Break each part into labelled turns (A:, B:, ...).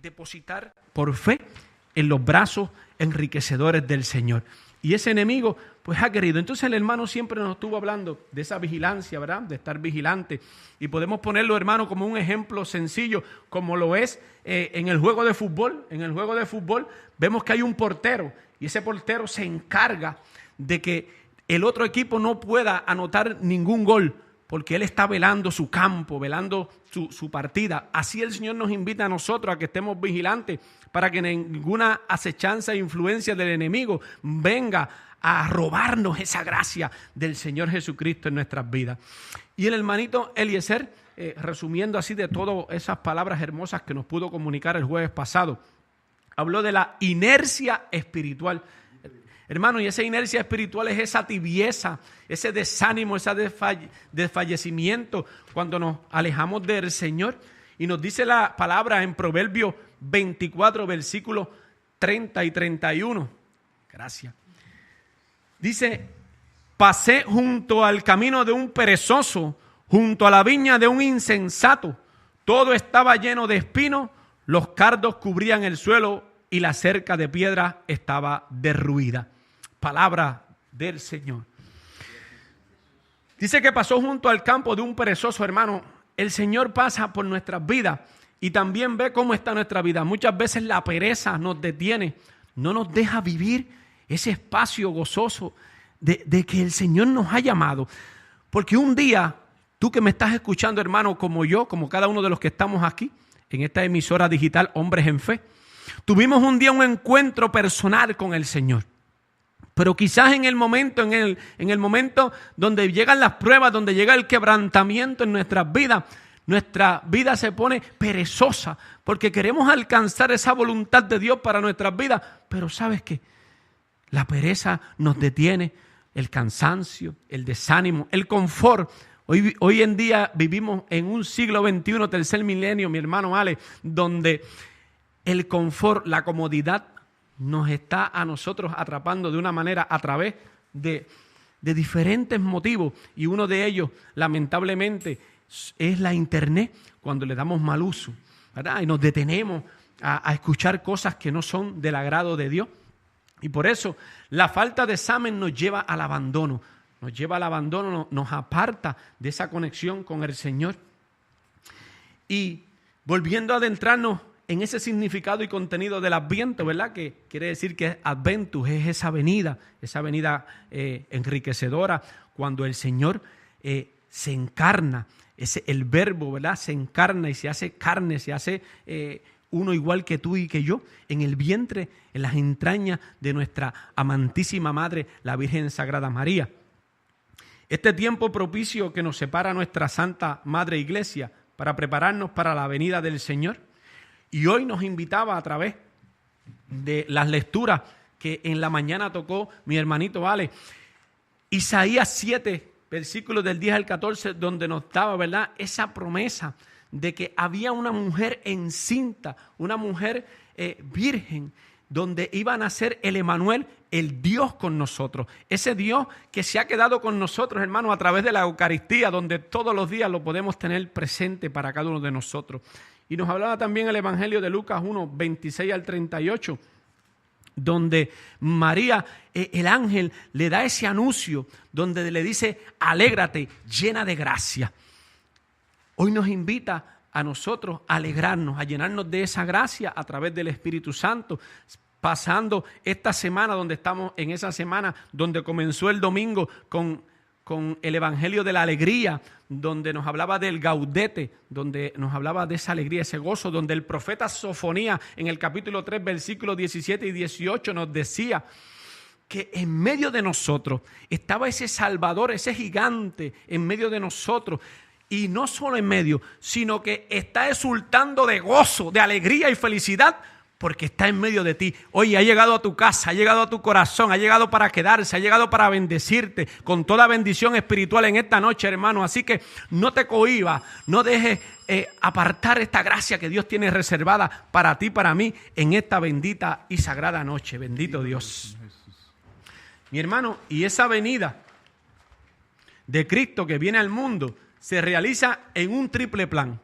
A: depositar por fe en los brazos enriquecedores del Señor. Y ese enemigo pues ha querido. Entonces el hermano siempre nos estuvo hablando de esa vigilancia, ¿verdad? De estar vigilante. Y podemos ponerlo, hermano, como un ejemplo sencillo, como lo es en el juego de fútbol. En el juego de fútbol vemos que hay un portero y ese portero se encarga de que el otro equipo no pueda anotar ningún gol, porque él está velando su campo, velando su partida. Así el Señor nos invita a nosotros a que estemos vigilantes para que ninguna acechanza e influencia del enemigo venga a robarnos esa gracia del Señor Jesucristo en nuestras vidas. Y el hermanito Eliezer, resumiendo así de todas esas palabras hermosas que nos pudo comunicar el jueves pasado, habló de la inercia espiritual. Hermano, y esa inercia espiritual es esa tibieza, ese desánimo, ese desfallecimiento cuando nos alejamos del Señor. Y nos dice la palabra en Proverbios 24, versículos 30 y 31. Gracias. Dice: pasé junto al camino de un perezoso, junto a la viña de un insensato. Todo estaba lleno de espinos, los cardos cubrían el suelo y la cerca de piedra estaba derruida. Palabra del Señor. Dice que pasó junto al campo de un perezoso, hermano. El Señor pasa por nuestras vidas y también ve cómo está nuestra vida. Muchas veces la pereza nos detiene, no nos deja vivir ese espacio gozoso de que el Señor nos ha llamado. Porque un día, tú que me estás escuchando, hermano, como yo, como cada uno de los que estamos aquí, en esta emisora digital Hombres en Fe, tuvimos un día un encuentro personal con el Señor. Pero quizás en el momento donde llegan las pruebas, donde llega el quebrantamiento en nuestra vida se pone perezosa porque queremos alcanzar esa voluntad de Dios para nuestras vidas. Pero ¿sabes qué? La pereza nos detiene, el cansancio, el desánimo, el confort. Hoy en día vivimos en un siglo XXI, tercer milenio, mi hermano Ale, donde el confort, la comodidad nos está a nosotros atrapando de una manera a través de diferentes motivos. Y uno de ellos, lamentablemente, es la internet, cuando le damos mal uso, ¿verdad? Y nos detenemos a escuchar cosas que no son del agrado de Dios. Y por eso la falta de examen nos lleva al abandono. Nos aparta de esa conexión con el Señor. Y volviendo a adentrarnos en ese significado y contenido del Adviento, ¿verdad? Que quiere decir que Adventus es esa venida enriquecedora, cuando el Señor se encarna, el verbo, ¿verdad? Se encarna y se hace carne, se hace uno igual que tú y que yo, en el vientre, en las entrañas de nuestra amantísima Madre, la Virgen Sagrada María. Este tiempo propicio que nos separa nuestra Santa Madre Iglesia para prepararnos para la venida del Señor. Y hoy nos invitaba a través de las lecturas que en la mañana tocó mi hermanito Ale, Isaías 7, versículos del 10 al 14, donde nos daba, ¿verdad?, esa promesa de que había una mujer encinta, una mujer virgen, donde iba a nacer el Emanuel, el Dios con nosotros. Ese Dios que se ha quedado con nosotros, hermanos, a través de la Eucaristía, donde todos los días lo podemos tener presente para cada uno de nosotros. Y nos hablaba también el Evangelio de Lucas 1, 26 al 38, donde María, el ángel, le da ese anuncio, donde le dice: alégrate, llena de gracia. Hoy nos invita a nosotros a alegrarnos, a llenarnos de esa gracia a través del Espíritu Santo, pasando esta semana donde estamos, en esa semana donde comenzó el domingo con el Evangelio de la Alegría, donde nos hablaba del gaudete, donde nos hablaba de esa alegría, ese gozo, donde el profeta Sofonía en el capítulo 3, versículos 17 y 18 nos decía que en medio de nosotros estaba ese Salvador, ese gigante en medio de nosotros. Y no solo en medio, sino que está exultando de gozo, de alegría y felicidad, porque está en medio de ti. Oye, ha llegado a tu casa, ha llegado a tu corazón, ha llegado para quedarse, ha llegado para bendecirte con toda bendición espiritual en esta noche, hermano. Así que no te cohibas, no dejes apartar esta gracia que Dios tiene reservada para ti, para mí, en esta bendita y sagrada noche. Bendito Dios. Mi hermano, y esa venida de Cristo que viene al mundo se realiza en un triple plan.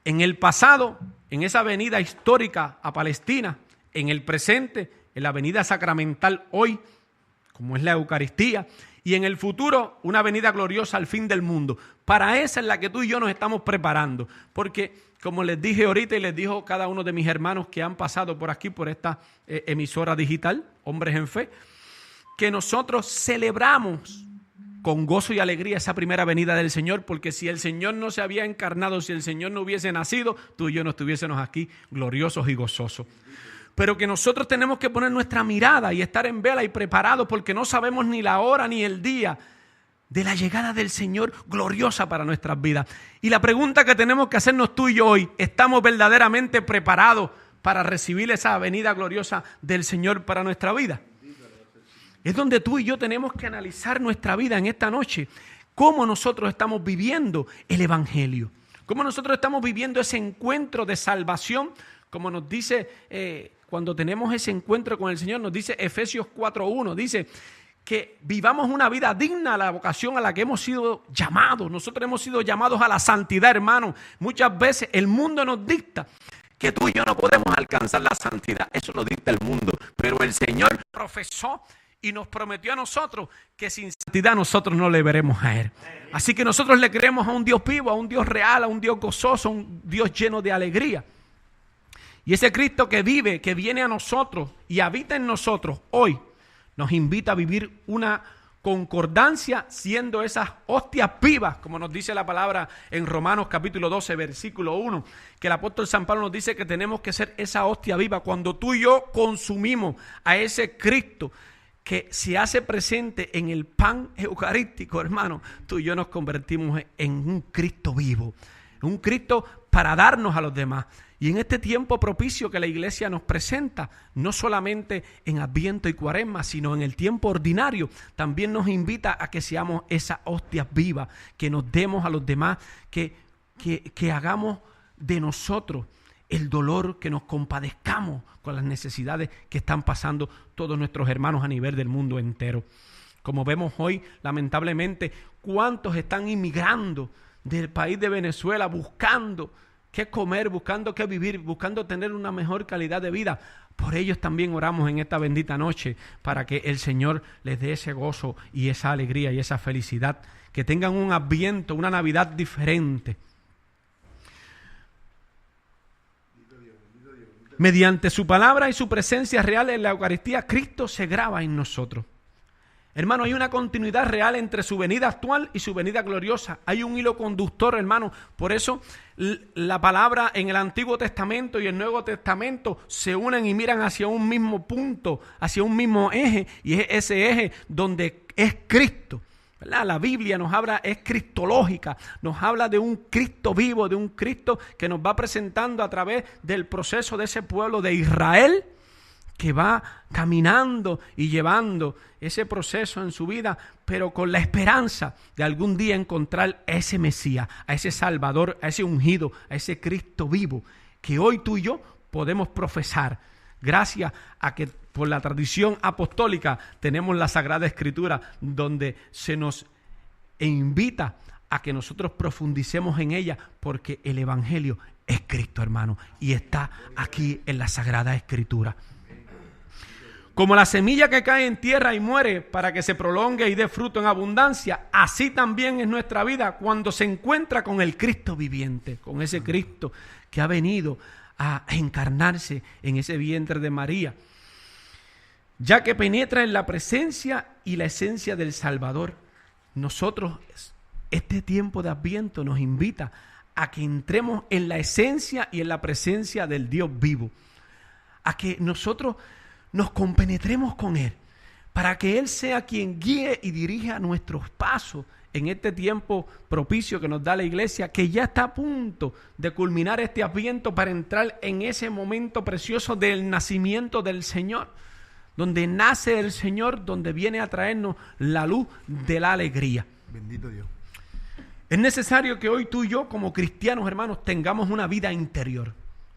A: En el pasado, en esa venida histórica a Palestina, en el presente, en la venida sacramental hoy, como es la Eucaristía, y en el futuro una venida gloriosa al fin del mundo. Para esa es la que tú y yo nos estamos preparando, porque como les dije ahorita y les dijo cada uno de mis hermanos que han pasado por aquí, por esta emisora digital, Hombres en Fe, que nosotros celebramos con gozo y alegría esa primera venida del Señor, porque si el Señor no se había encarnado, si el Señor no hubiese nacido, tú y yo no estuviésemos aquí gloriosos y gozosos. Pero que nosotros tenemos que poner nuestra mirada y estar en vela y preparados, porque no sabemos ni la hora ni el día de la llegada del Señor gloriosa para nuestras vidas. Y la pregunta que tenemos que hacernos tú y yo hoy, ¿estamos verdaderamente preparados para recibir esa venida gloriosa del Señor para nuestra vida? Es donde tú y yo tenemos que analizar nuestra vida en esta noche. Cómo nosotros estamos viviendo el Evangelio. Cómo nosotros estamos viviendo ese encuentro de salvación. Como nos dice, cuando tenemos ese encuentro con el Señor, nos dice Efesios 4:1. Dice que vivamos una vida digna a la vocación a la que hemos sido llamados. Nosotros hemos sido llamados a la santidad, hermano. Muchas veces el mundo nos dicta que tú y yo no podemos alcanzar la santidad. Eso lo dicta el mundo. Pero el Señor profesó y nos prometió a nosotros que sin santidad nosotros no le veremos a Él. Así que nosotros le creemos a un Dios vivo, a un Dios real, a un Dios gozoso, a un Dios lleno de alegría. Y ese Cristo que vive, que viene a nosotros y habita en nosotros hoy, nos invita a vivir una concordancia siendo esas hostias vivas, como nos dice la palabra en Romanos capítulo 12, versículo 1, que el apóstol San Pablo nos dice que tenemos que ser esa hostia viva. Cuando tú y yo consumimos a ese Cristo que se hace presente en el pan eucarístico, hermano, tú y yo nos convertimos en un Cristo vivo, un Cristo para darnos a los demás. Y en este tiempo propicio que la iglesia nos presenta, no solamente en Adviento y Cuaresma, sino en el tiempo ordinario, también nos invita a que seamos esas hostias vivas, que nos demos a los demás, que hagamos de nosotros el dolor, que nos compadezcamos con las necesidades que están pasando todos nuestros hermanos a nivel del mundo entero. Como vemos hoy, lamentablemente, cuántos están inmigrando del país de Venezuela buscando qué comer, buscando qué vivir, buscando tener una mejor calidad de vida. Por ellos también oramos en esta bendita noche para que el Señor les dé ese gozo y esa alegría y esa felicidad, que tengan un Adviento, una Navidad diferente. Mediante su palabra y su presencia real en la Eucaristía, Cristo se graba en nosotros. Hermano, hay una continuidad real entre su venida actual y su venida gloriosa. Hay un hilo conductor, hermano. Por eso la palabra en el Antiguo Testamento y el Nuevo Testamento se unen y miran hacia un mismo punto, hacia un mismo eje, y es ese eje donde es Cristo. ¿Verdad? La Biblia nos habla, es cristológica, nos habla de un Cristo vivo, de un Cristo que nos va presentando a través del proceso de ese pueblo de Israel, que va caminando y llevando ese proceso en su vida, pero con la esperanza de algún día encontrar a ese Mesías, a ese Salvador, a ese ungido, a ese Cristo vivo, que hoy tú y yo podemos profesar, gracias a que por la tradición apostólica tenemos la Sagrada Escritura, donde se nos invita a que nosotros profundicemos en ella, porque el Evangelio es Cristo, hermano, y está aquí en la Sagrada Escritura. Como la semilla que cae en tierra y muere para que se prolongue y dé fruto en abundancia, así también es nuestra vida cuando se encuentra con el Cristo viviente, con ese Cristo que ha venido a encarnarse en ese vientre de María, ya que penetra en la presencia y la esencia del Salvador. Nosotros, este tiempo de Adviento nos invita a que entremos en la esencia y en la presencia del Dios vivo, a que nosotros nos compenetremos con Él, para que Él sea quien guíe y dirija nuestros pasos en este tiempo propicio que nos da la iglesia, que ya está a punto de culminar este Adviento para entrar en ese momento precioso del nacimiento del Señor, donde nace el Señor, donde viene a traernos la luz de la alegría.
B: Bendito Dios.
A: Es necesario que hoy tú y yo, como cristianos, hermanos, tengamos una vida interior.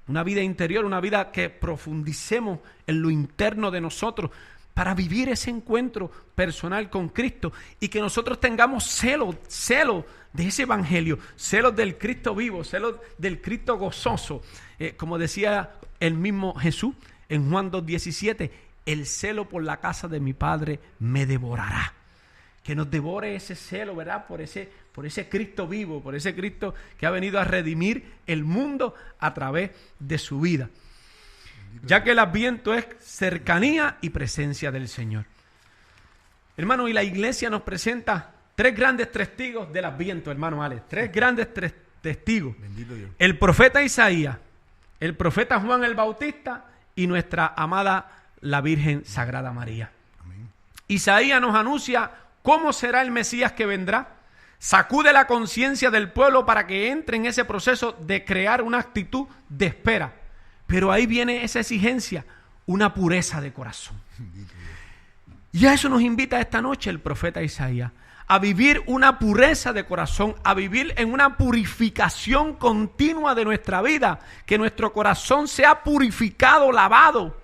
A: Una vida interior, una vida que profundicemos en lo interno de nosotros, para vivir ese encuentro personal con Cristo y que nosotros tengamos celo de ese evangelio, celo del Cristo vivo, celo del Cristo gozoso. Como decía el mismo Jesús en Juan 2:17, el celo por la casa de mi Padre me devorará. Que nos devore ese celo, ¿verdad? Por ese Cristo vivo, por ese Cristo que ha venido a redimir el mundo a través de su vida. Ya que el Adviento es cercanía y presencia del Señor. Hermano, y la iglesia nos presenta 3 grandes testigos del Adviento, hermano Alex. 3 grandes testigos.
B: Bendito Dios.
A: El profeta Isaías, el profeta Juan el Bautista y nuestra amada la Virgen Sagrada María.
B: Amén.
A: Isaías nos anuncia cómo será el Mesías que vendrá. Sacude la conciencia del pueblo para que entre en ese proceso de crear una actitud de espera. Pero ahí viene esa exigencia, una pureza de corazón. Y a eso nos invita esta noche el profeta Isaías, a vivir una pureza de corazón, a vivir en una purificación continua de nuestra vida, que nuestro corazón sea purificado, lavado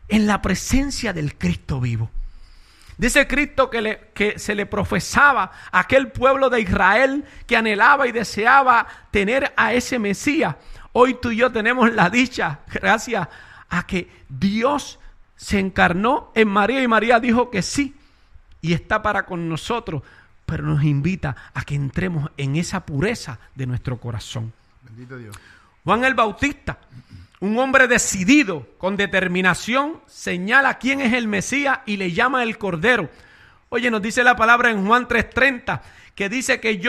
A: en la presencia del Cristo vivo. De ese Cristo que se le profesaba a aquel pueblo de Israel que anhelaba y deseaba tener a ese Mesías. Hoy tú y yo tenemos la dicha, gracias a que Dios se encarnó en María y María dijo que sí y está para con nosotros, pero nos invita a que entremos en esa pureza de nuestro corazón.
B: Bendito Dios.
A: Juan el Bautista, un hombre decidido, con determinación, señala quién es el Mesías y le llama el Cordero. Oye, nos dice la palabra en Juan 3:30, que dice que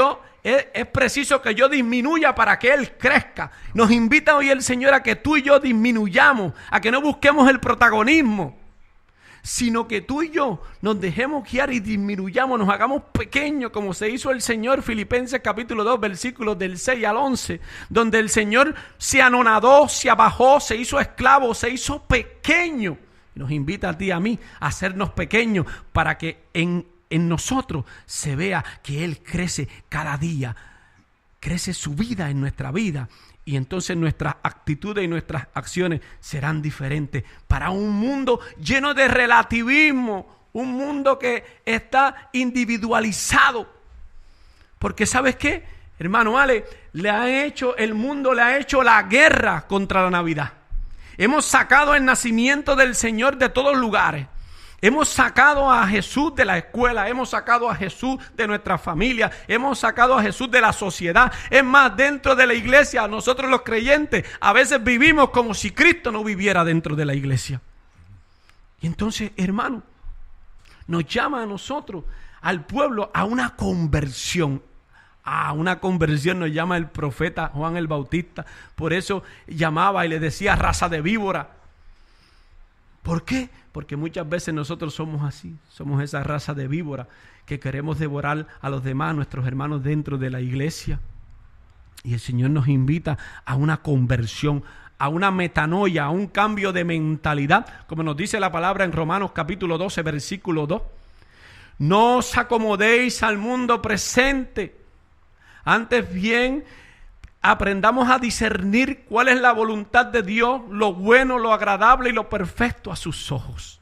A: es preciso que yo disminuya para que Él crezca. Nos invita hoy el Señor a que tú y yo disminuyamos, a que no busquemos el protagonismo, sino que tú y yo nos dejemos guiar y disminuyamos, nos hagamos pequeños como se hizo el Señor. Filipenses capítulo 2 versículos del 6 al 11, donde el Señor se anonadó, se abajó, se hizo esclavo, se hizo pequeño. Nos invita a ti y a mí a hacernos pequeños para que en nosotros se vea que Él crece cada día, crece su vida en nuestra vida. Y entonces nuestras actitudes y nuestras acciones serán diferentes para un mundo lleno de relativismo, un mundo que está individualizado. Porque ¿sabes qué? Hermano Ale, el mundo le ha hecho la guerra contra la Navidad. Hemos sacado el nacimiento del Señor de todos lugares. Hemos sacado a Jesús de la escuela, hemos sacado a Jesús de nuestra familia, hemos sacado a Jesús de la sociedad. Es más, dentro de la iglesia, nosotros los creyentes a veces vivimos como si Cristo no viviera dentro de la iglesia. Y entonces, hermano, nos llama a nosotros, al pueblo, a una conversión. A una conversión nos llama el profeta Juan el Bautista. Por eso llamaba y le decía raza de víbora. ¿Por qué? Porque muchas veces nosotros somos así, somos esa raza de víbora que queremos devorar a los demás, nuestros hermanos dentro de la iglesia. Y el Señor nos invita a una conversión, a una metanoia, a un cambio de mentalidad, como nos dice la palabra en Romanos capítulo 12, versículo 2. No os acomodéis al mundo presente, antes bien aprendamos a discernir cuál es la voluntad de Dios, lo bueno, lo agradable y lo perfecto a sus ojos.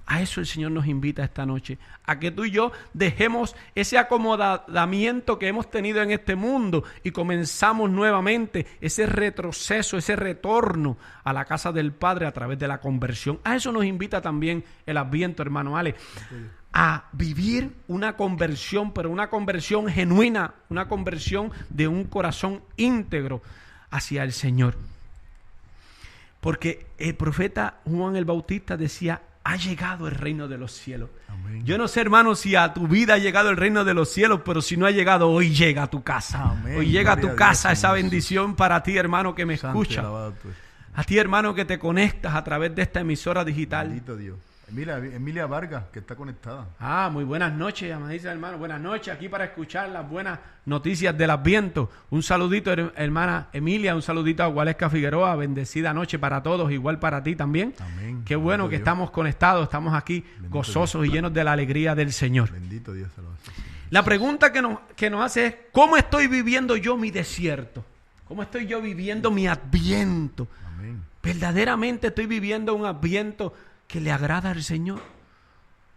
A: A eso el Señor nos invita esta noche, a que tú y yo dejemos ese acomodamiento que hemos tenido en este mundo y comenzamos nuevamente ese retroceso, ese retorno a la casa del Padre a través de la conversión. A eso nos invita también el Adviento, hermano Ale, a vivir una conversión, pero una conversión genuina, una conversión de un corazón íntegro hacia el Señor. Porque el profeta Juan el Bautista decía: ha llegado el reino de los cielos. Amén. Yo no sé, hermano, si a tu vida ha llegado el reino de los cielos, pero si no ha llegado, hoy llega a tu casa. Amén. Hoy llega a tu casa esa bendición para ti, hermano, que me escucha. A ti, hermano, que te conectas a través de esta emisora digital.
B: Bendito Dios. Emilia Vargas, que está conectada.
A: Muy buenas noches, amadísima hermano. Buenas noches, aquí para escuchar las buenas noticias del Adviento. Un saludito, hermana Emilia, un saludito a Gualesca Figueroa. Bendecida noche para todos, igual para ti también. Amén. Qué bueno Bendito que Dios. Estamos conectados, estamos aquí Bendito gozosos Dios. Y llenos de la alegría del Señor.
B: Bendito Dios.
A: La pregunta que nos hace es: ¿cómo estoy viviendo yo mi desierto? ¿Cómo estoy yo viviendo mi Adviento? Amén. ¿Verdaderamente estoy viviendo un Adviento que le agrada al Señor?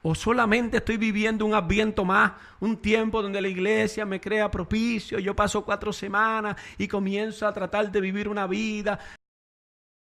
A: ¿O solamente estoy viviendo un adviento más, un tiempo donde la iglesia me crea propicio, yo paso 4 semanas y comienzo a tratar de vivir una vida